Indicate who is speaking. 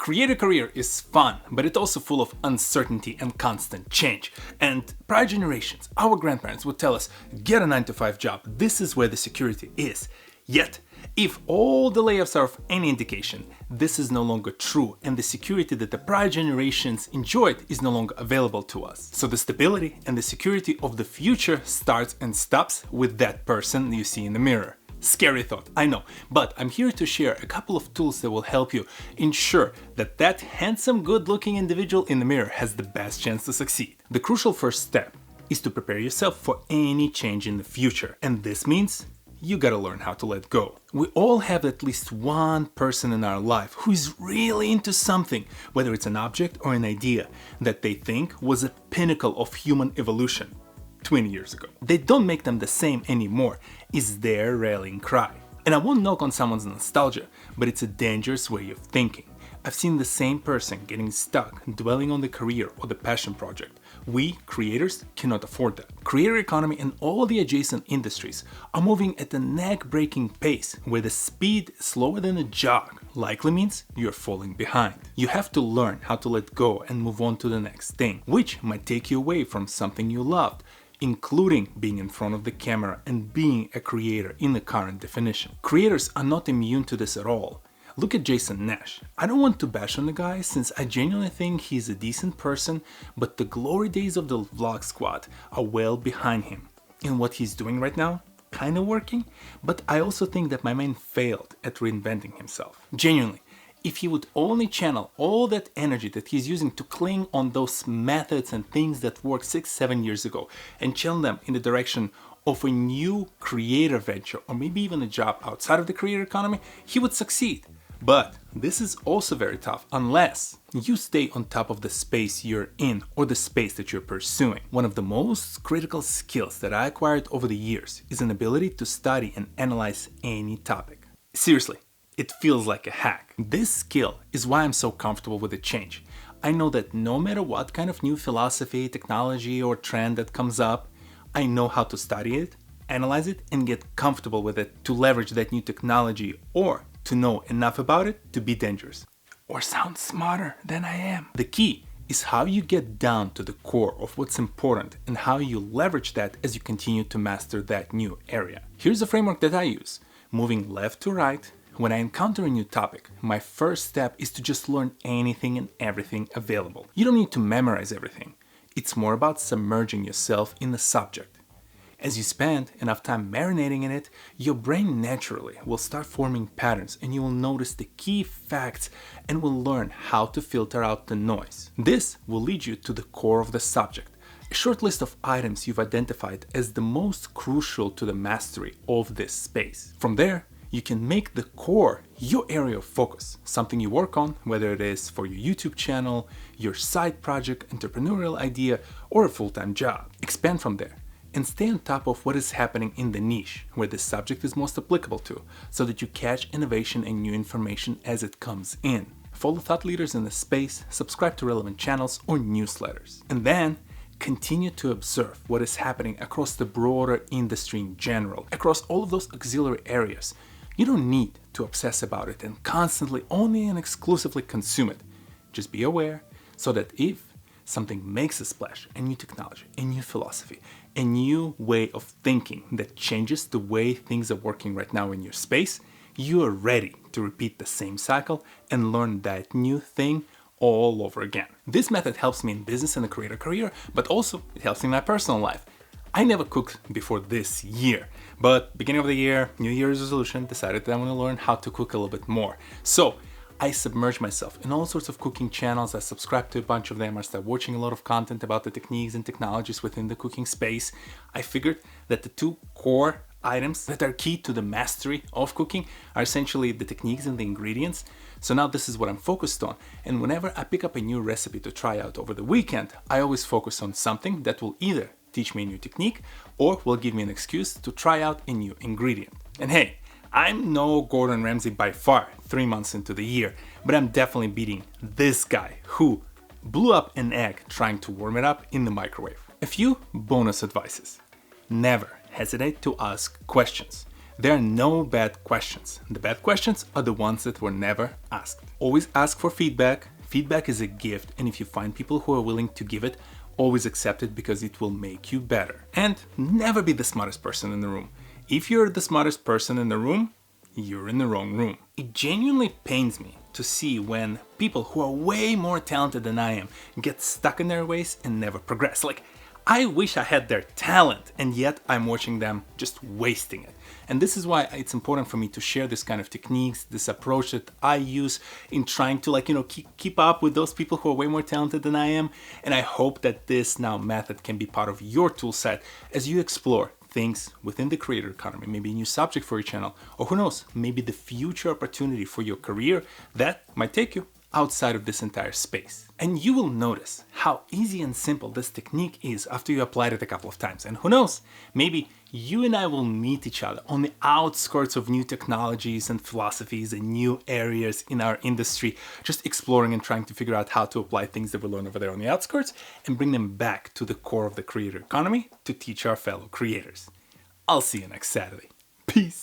Speaker 1: Creator career is fun, but it's also full of uncertainty and constant change. And prior generations, our grandparents would tell us, get a 9-to-5 job, this is where the security is. Yet, if all the layoffs are of any indication, this is no longer true, and the security that the prior generations enjoyed is no longer available to us. So the stability and the security of the future starts and stops with that person you see in the mirror. Scary thought, I know, but I'm here to share a couple of tools that will help you ensure that that handsome, good-looking individual in the mirror has the best chance to succeed. The crucial first step is to prepare yourself for any change in the future, and this means you gotta learn how to let go. We all have at least one person in our life who is really into something, whether it's an object or an idea that they think was a pinnacle of human evolution 20 years ago. They don't make them the same anymore, is their rallying cry. And I won't knock on someone's nostalgia, but it's a dangerous way of thinking. I've seen the same person getting stuck, dwelling on the career or the passion project. We, creators, cannot afford that. Creator economy and all the adjacent industries are moving at a neck-breaking pace where the speed slower than a jog likely means you're falling behind. You have to learn how to let go and move on to the next thing, which might take you away from something you loved, including being in front of the camera and being a creator in the current definition. Creators are not immune to this at all. Look at Jason Nash. I don't want to bash on the guy since I genuinely think he's a decent person, but the glory days of the vlog squad are well behind him. And what he's doing right now, kind of working, but I also think that my man failed at reinventing himself. Genuinely, if he would only channel all that energy that he's using to cling on those methods and things that worked 6-7 years ago and channel them in the direction of a new creator venture or maybe even a job outside of the creator economy, he would succeed. But this is also very tough unless you stay on top of the space you're in or the space that you're pursuing. One of the most critical skills that I acquired over the years is an ability to study and analyze any topic. Seriously, it feels like a hack. This skill is why I'm so comfortable with the change. I know that no matter what kind of new philosophy, technology, or trend that comes up, I know how to study it, analyze it, and get comfortable with it to leverage that new technology or to know enough about it to be dangerous. Or sound smarter than I am. The key is how you get down to the core of what's important and how you leverage that as you continue to master that new area. Here's a framework that I use. Moving left to right. When I encounter a new topic, my first step is to just learn anything and everything available. You don't need to memorize everything. It's more about submerging yourself in the subject. As you spend enough time marinating in it, your brain naturally will start forming patterns and you will notice the key facts and will learn how to filter out the noise. This will lead you to the core of the subject, a short list of items you've identified as the most crucial to the mastery of this space. From there, you can make the core your area of focus, something you work on, whether it is for your YouTube channel, your side project, entrepreneurial idea, or a full-time job. Expand from there and stay on top of what is happening in the niche where the subject is most applicable to, so that you catch innovation and new information as it comes in. Follow thought leaders in the space, subscribe to relevant channels or newsletters, and then continue to observe what is happening across the broader industry in general, across all of those auxiliary areas. You don't need to obsess about it and constantly only and exclusively consume it. Just be aware so that if something makes a splash, a new technology, a new philosophy, a new way of thinking that changes the way things are working right now in your space, you are ready to repeat the same cycle and learn that new thing all over again. This method helps me in business and the creator career, but also it helps me in my personal life. I never cooked before this year, but beginning of the year, New Year's resolution, decided that I want to learn how to cook a little bit more. So I submerged myself in all sorts of cooking channels. I subscribed to a bunch of them. I started watching a lot of content about the techniques and technologies within the cooking space. I figured that the two core items that are key to the mastery of cooking are essentially the techniques and the ingredients. So now this is what I'm focused on. And whenever I pick up a new recipe to try out over the weekend, I always focus on something that will either teach me a new technique or will give me an excuse to try out a new ingredient. And hey, I'm no Gordon Ramsay by far 3 months into the year, but I'm definitely beating this guy who blew up an egg trying to warm it up in the microwave. A few bonus advices. Never hesitate to ask questions. There are no bad questions. The bad questions are the ones that were never asked. Always ask for feedback. Feedback is a gift, and if you find people who are willing to give it, always accept it because it will make you better. And never be the smartest person in the room. If you're the smartest person in the room, you're in the wrong room. It genuinely pains me to see when people who are way more talented than I am get stuck in their ways and never progress. Like, I wish I had their talent, and yet I'm watching them just wasting it. And this is why it's important for me to share this kind of techniques, this approach that I use in trying to keep up with those people who are way more talented than I am. And I hope that this now method can be part of your tool set as you explore things within the creator economy, maybe a new subject for your channel, or who knows, maybe the future opportunity for your career that might take you outside of this entire space. And you will notice how easy and simple this technique is after you applied it a couple of times. And who knows, maybe you and I will meet each other on the outskirts of new technologies and philosophies and new areas in our industry, just exploring and trying to figure out how to apply things that we learn over there on the outskirts and bring them back to the core of the creator economy to teach our fellow creators. I'll see you next Saturday. Peace.